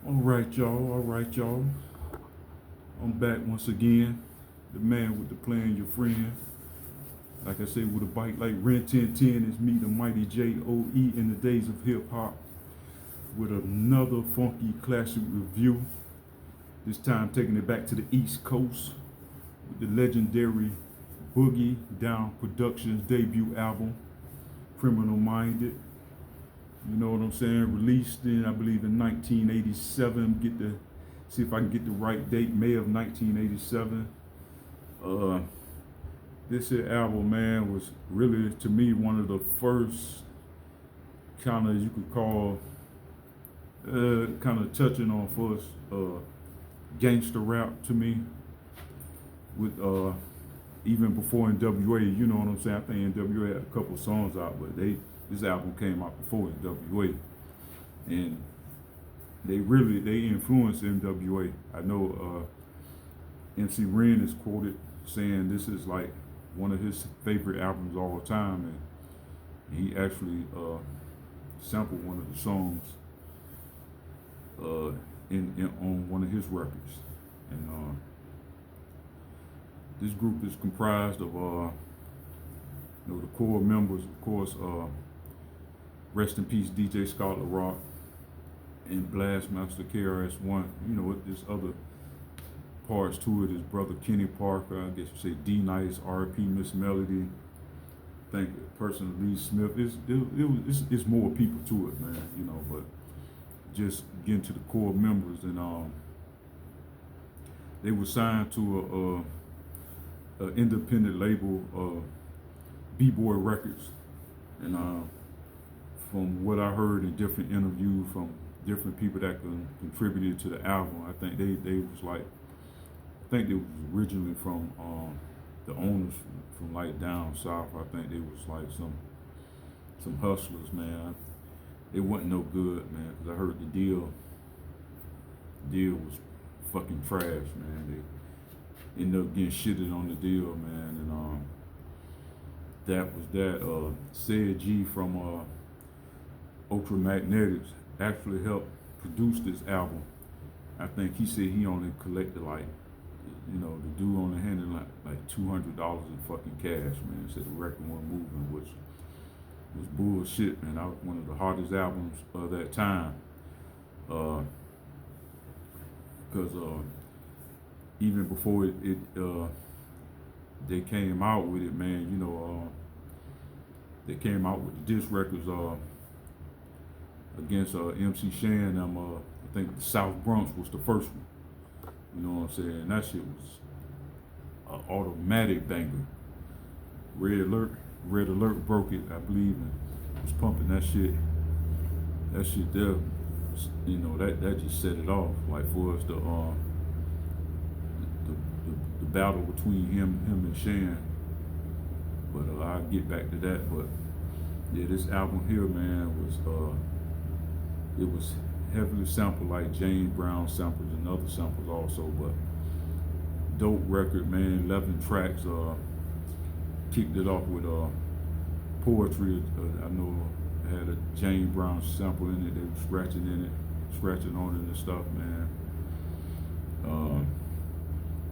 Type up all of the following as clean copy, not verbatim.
All right, y'all. I'm back once again. The man with the plan, your friend. Like I said, with a bite like Ren 1010 is me, the mighty J.O.E. in the days of hip hop, with another funky classic review. This time taking it back to the East Coast with the legendary Boogie Down Productions debut album, Criminal Minded. You know what I'm saying? Released in, I believe, in 1987. See if I can get the right date. May of 1987. This here album, man, was really to me one of the first kind of you could call kind of touching on first gangster rap to me. With even before NWA, you know what I'm saying? I think NWA had a couple songs out, but this album came out before NWA, and they influenced NWA. I know MC Ren is quoted saying this is like one of his favorite albums of all time, and he actually sampled one of the songs on one of his records. And this group is comprised of the core members, of course. Rest in peace, DJ Scott LaRock and Blastmaster KRS-One. You know what? There's other parts to it. His brother Kenny Parker, I guess you say D-Nice, R.P. Miss Melody. I think person Lee Smith. It's more people to it, man. You know, but just getting to the core members, and they were signed to a independent label, B-Boy Records, and from what I heard in different interviews from different people that contributed to the album, I think they was like, I think they was originally from the owners from like down south. I think they was like some hustlers, man. It wasn't no good, man, because I heard the deal was fucking trash, man. They ended up getting shitted on the deal, man, and that was that. Said G from Ultramagnetics actually helped produce this album. I think he said he only collected like, you know, the dude only handed like $200 in fucking cash, man. Said the record wasn't moving, which was bullshit, man. That was one of the hardest albums of that time. Because even before they came out with it, man, you know, they came out with the diss records against MC Shan. I think the South Bronx was the first one. You know what I'm saying? That shit was an automatic banger. Red Alert broke it, I believe, and was pumping that shit. That shit there, you know, that just set it off. Like for us, the battle between him and Shan. But I'll get back to that. But yeah, this album here, man, it was heavily sampled like James Brown samples and other samples also. But dope record, man. 11 tracks. Kicked it off with poetry. I know it had a James Brown sample in it. They were scratching on it and stuff, man.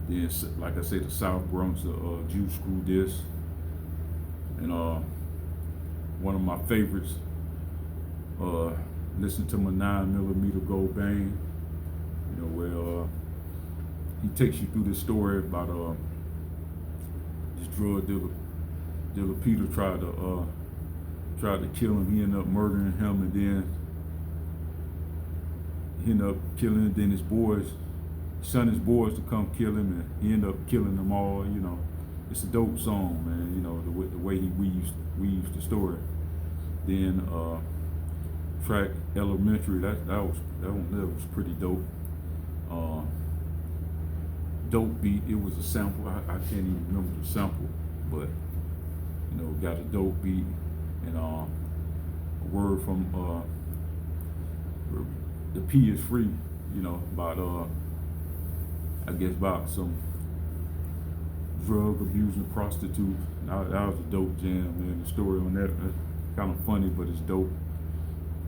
Then, like I said, the South Bronx, Juice Screw Disc, and one of my favorites. Listen to my 9mm Gold Bang. You know where he takes you through this story about this drug dealer Peter tried to kill him. He ended up murdering him, and then he ended up killing. Then his boys, sent his boys to come kill him, and he ended up killing them all. You know, it's a dope song, man. You know the way he weaves the story. Then track Elementary, that was pretty dope. Dope beat. It was a sample. I can't even remember the sample, but you know, got a dope beat, and a word from the P is free. You know, about I guess about some drug abusing prostitutes. That was a dope jam, man. The story on that, kind of funny, but it's dope.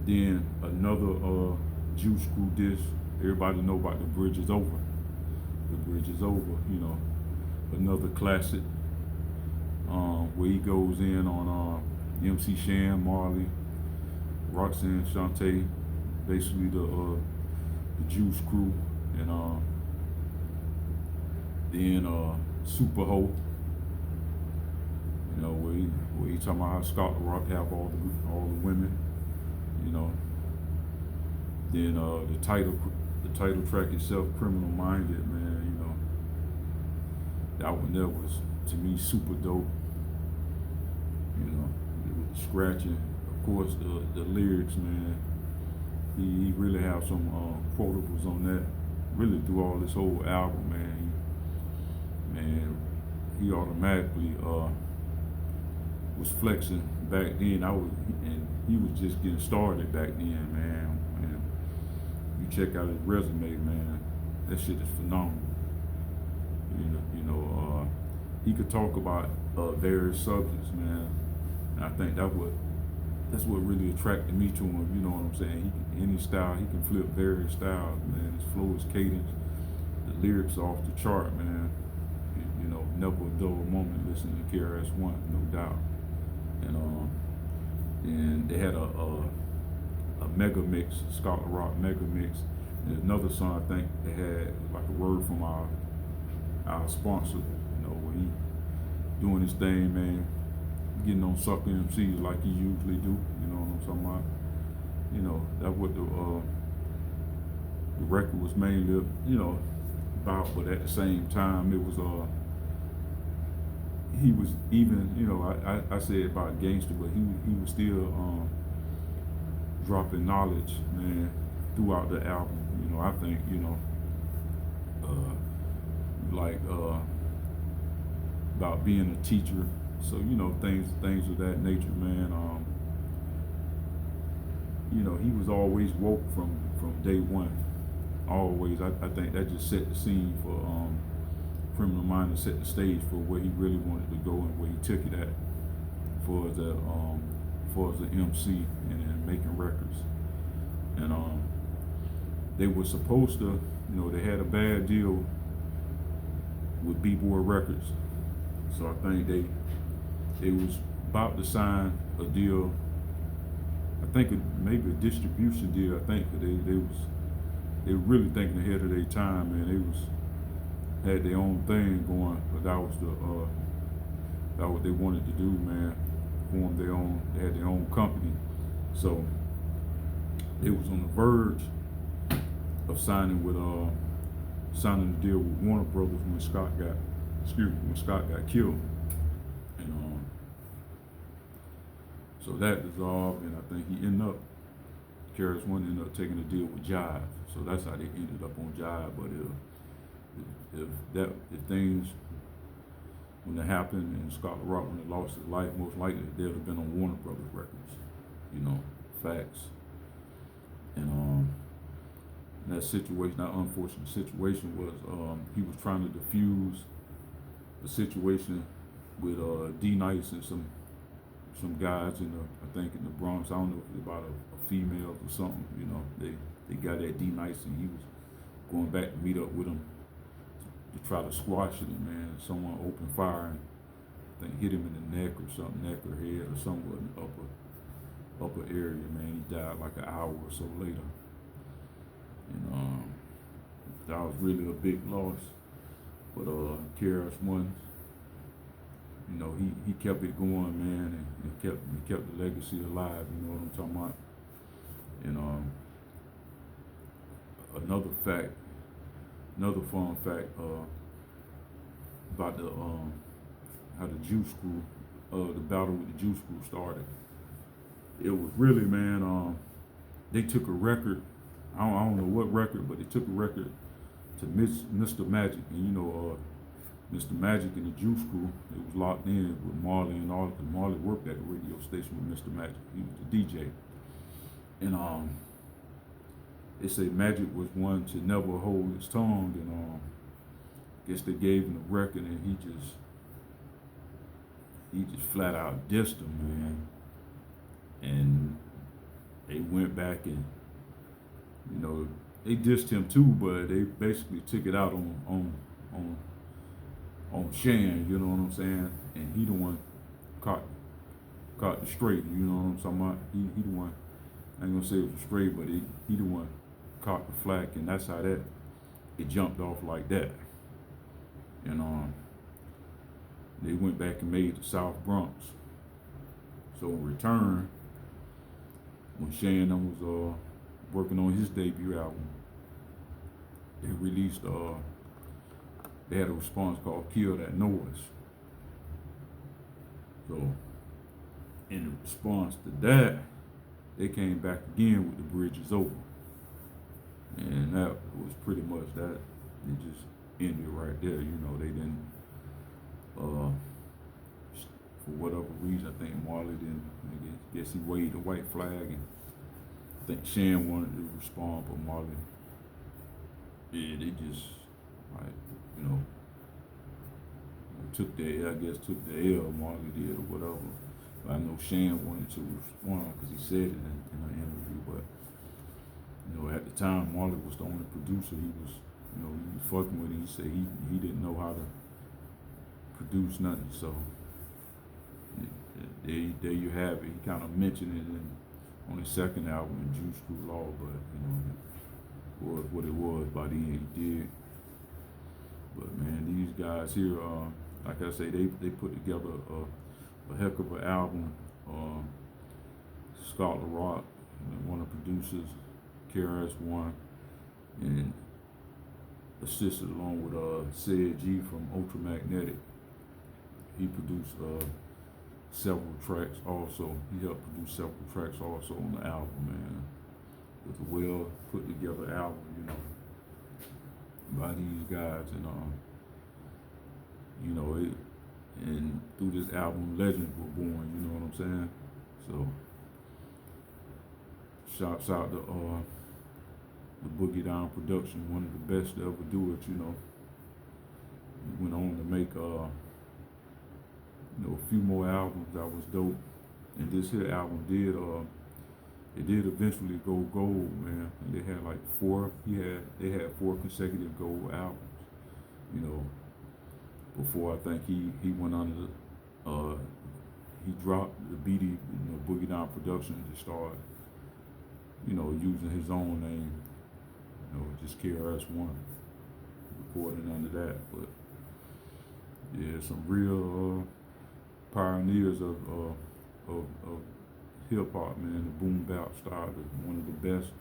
Then another Juice Screw Disc everybody know about The Bridge Is Over. The Bridge Is Over, you know, another classic, where he goes in on MC Shan, Marley, Roxanne, Shantae, basically the Juice Crew, and then Super Ho, you know, where he talking about how Scott Rock have all the women, you know. Then the title track itself, Criminal Minded, man, you know, that one there was, to me, super dope. You know, scratching. Of course, the lyrics, man. He really have some quotables on that. Really through all this whole album, man. He automatically was flexing back then. And he was just getting started back then, man. And you check out his resume, man. That shit is phenomenal. He could talk about various subjects, man. And I think that's what really attracted me to him. You know what I'm saying? Any style, he can flip various styles, man. His flow, his cadence, the lyrics are off the chart, man. You know, never a dull moment listening to KRS-One, no doubt. And they had a mega mix, Scholar Rock mega mix. And another song I think they had like a word from our sponsor, you know, where he doing his thing, man, getting on sucker MCs like he usually do, you know what I'm talking about? You know, that's what the record was mainly, you know, about, but at the same time, it was, he was even, you know, I said about gangster, but he was still dropping knowledge, man, throughout the album. You know, I think, you know, about being a teacher, so, you know, things of that nature, man. You know, he was always woke from day one. Always. I think that just set the scene for Criminal Minded, set the stage for where he really wanted to go and where he took it at for as the MC and making records. And they were supposed to, you know, they had a bad deal with B-Boy Records. So I think they was about to sign a deal. I think maybe a distribution deal. I think they were really thinking ahead of their time, man. They had their own thing going, but that was what they wanted to do, man. Form their own. They had their own company, so they was on the verge of signing the deal with Warner Brothers when Scott got killed, and so that dissolved, and I think KRS-One ended up taking a deal with Jive, so that's how they ended up on Jive. But if things when it happened and Scott Rock when he lost his life, most likely they'd have been on Warner Brothers Records, you know, facts. And that situation, that unfortunate situation was he was trying to defuse a situation with D-Nice and some guys in the Bronx. I don't know if it's about a female or something, you know. They got that D-Nice and he was going back to meet up with him to try to squash it, and man, someone opened fire and I think hit him in the neck or something, neck or head or somewhere in the upper area, man. He died like an hour or so later. And that was really a big loss. But KRS-One, you know, he kept it going, man, and he kept the legacy alive, you know what I'm talking about? And another fun fact about how the Juice Crew, the battle with the Juice Crew started. It was really, man, they took a record, I don't know what record, but they took a record to Mr. Magic, and you know, Mr. Magic and the Juice Crew, it was locked in with Marley and all, because Marley worked at the radio station with Mr. Magic. He was the DJ. And they say Magic was one to never hold his tongue, and I guess they gave him the record, and he just flat out dissed him, man. And they went back and, you know, they dissed him too, but they basically took it out on on Shan. You know what I'm saying? And he the one caught caught the straight. You know what I'm talking about? He the one. I ain't gonna say it was straight, but he the one caught the flack, and that's how that it jumped off like that. And they went back and made the South Bronx. So in return, when Shan was working on his debut album, they released they had a response called "Kill That Noise." So in response to that, they came back again with "The Bridge Is Over," and that was pretty much that. It just ended right there. You know, they didn't. For whatever reason, I think Marley didn't. I guess he waved the white flag, and I think Shan wanted to respond, but Marley, yeah, they just like you know took the took the L. Marley did or whatever. But I know Shan wanted to respond because he said it in an interview, but you know at the time Marley was the only producer. He was he was fucking with it. He said he didn't know how to produce nothing. So there you have it. He kind of mentioned it on his second album, Juice Crew Law, but it was what it was. By the end, he did. But man, these guys here, like I say, they put together a heck of an album. Scott LaRock, one of the producers, KRS-One, and assisted along with Sid G from Ultramagnetic. He produced several tracks also. He helped produce several tracks also on the album, man. It was a well put together album, by these guys, and and through this album legends were born, you know what I'm saying? So shouts out to the Boogie Down production, one of the best to ever do it, He went on to make a few more albums that was dope. And this here album did eventually go gold, man. And they had like they had 4 consecutive gold albums, before I think he went under he dropped the BD, Boogie Down production to start, using his own name, just KRS-One, recording under that. But yeah, some real pioneers of hip hop, man. The boom bap style, one of the best.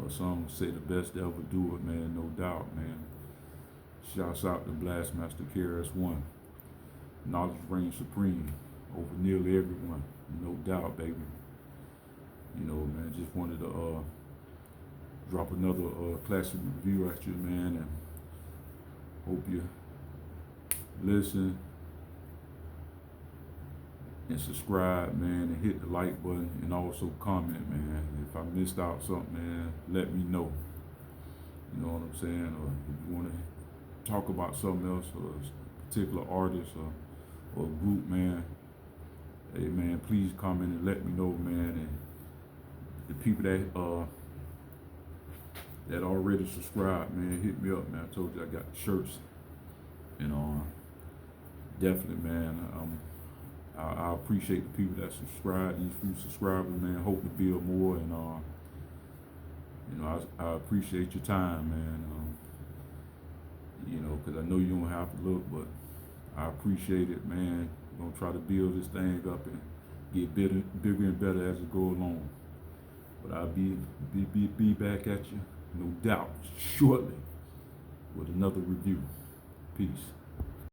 Some would say the best to ever do it, man. No doubt, man. Shouts out to Blastmaster KRS-One. Knowledge reigns supreme over nearly everyone. No doubt, baby. Man, just wanted to drop another classic review at you, man, and hope you listen and subscribe, man, and hit the like button, and also comment, man. If I missed out something, man, let me know. You know what I'm saying? Or if you want to talk about something else, or a particular artist or group, man, hey, man, please comment and let me know, man. And the people that already subscribed, man, hit me up, man. I told you I got the shirts, and definitely, man. I appreciate the people that subscribe. These few subscribers, man. Hope to build more, and I appreciate your time, man. Because I know you don't have to look, but I appreciate it, man. We're gonna try to build this thing up and get bigger and better as it go along. But I'll be back at you, no doubt, shortly with another review. Peace.